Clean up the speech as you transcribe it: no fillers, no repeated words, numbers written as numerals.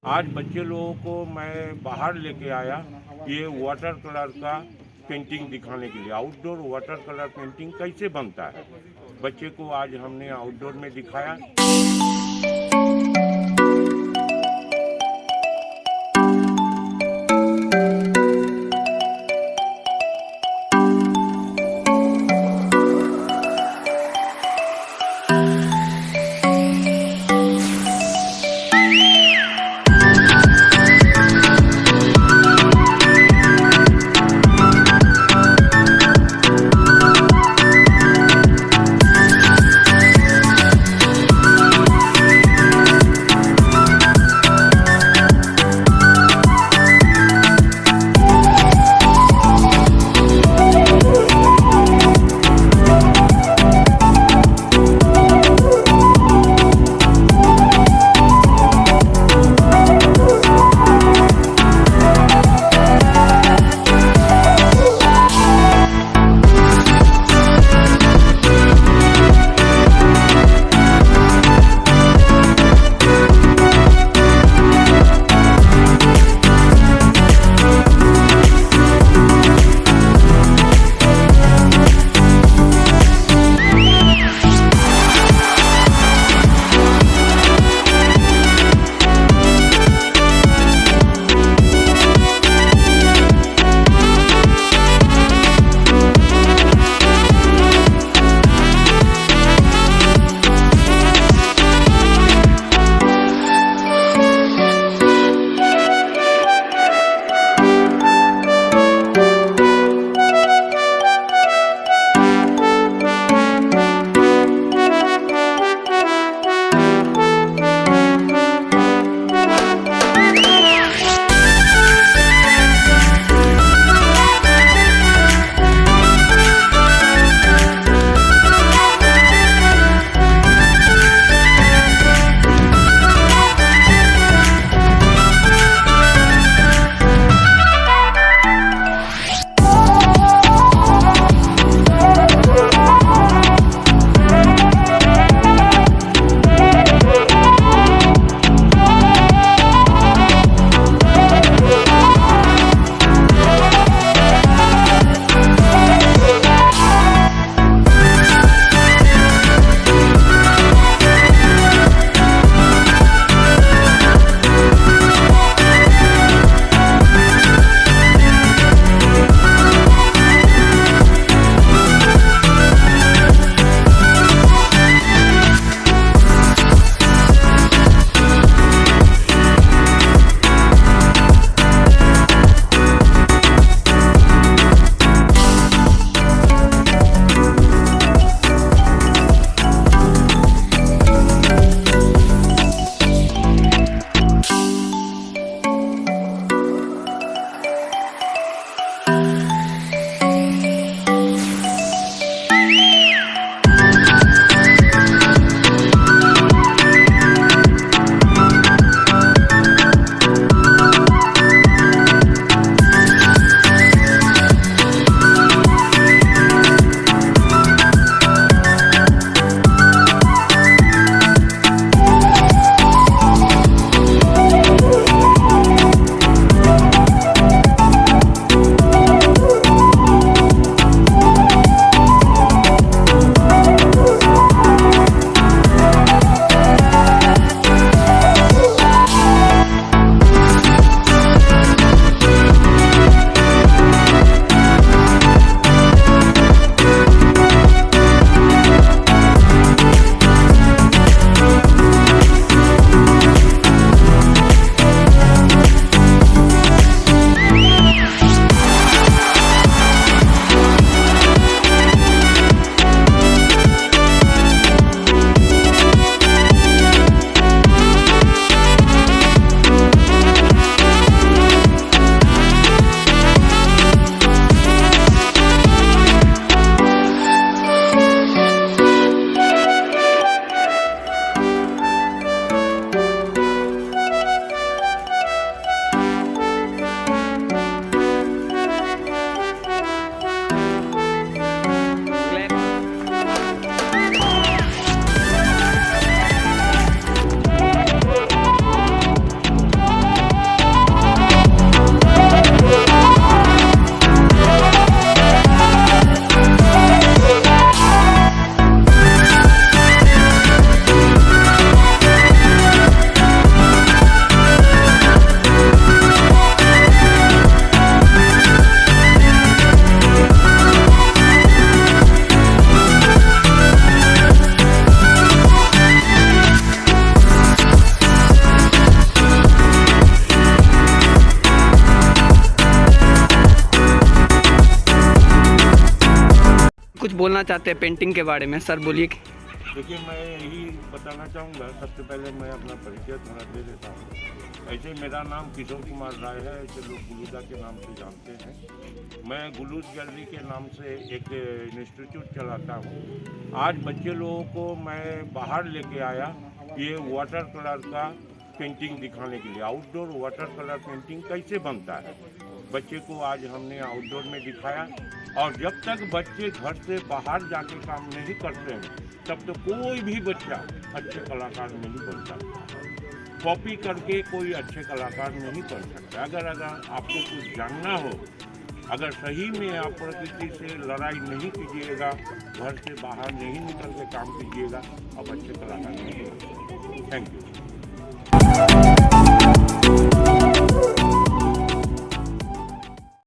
आज बच्चे लोगों को मैं बाहर लेके आया ये वाटर कलर का पेंटिंग दिखाने के लिए। आउटडोर वाटर कलर पेंटिंग कैसे बनता है बच्चे को आज हमने आउटडोर में दिखाया। कुछ बोलना चाहते हैं पेंटिंग के बारे में, सर बोलिए। देखिए, मैं यही बताना चाहूँगा, सबसे पहले मैं अपना परिचय थोड़ा दे देता हूँ। ऐसे मेरा नाम किशोर कुमार राय है, ऐसे लोग गुलूदा के नाम से जानते हैं। मैं गुलू गैलरी के नाम से एक इंस्टीट्यूट चलाता हूँ। आज बच्चे लोगों को मैं बाहर लेके आया ये वाटर कलर का पेंटिंग दिखाने के लिए। आउटडोर वाटर कलर पेंटिंग कैसे बनता है, बच्चे को आज हमने आउटडोर में दिखाया। और जब तक बच्चे घर से बाहर जाके काम नहीं करते हैं, तब तो कोई भी बच्चा अच्छे कलाकार नहीं बन सकता। कॉपी करके कोई अच्छे कलाकार नहीं बन सकता। अगर आपको कुछ जानना हो, अगर सही में आप प्रकृति से लड़ाई नहीं कीजिएगा, घर से बाहर नहीं निकल के काम कीजिएगा, आप अच्छे कलाकार नहीं बन सकते। Thank you.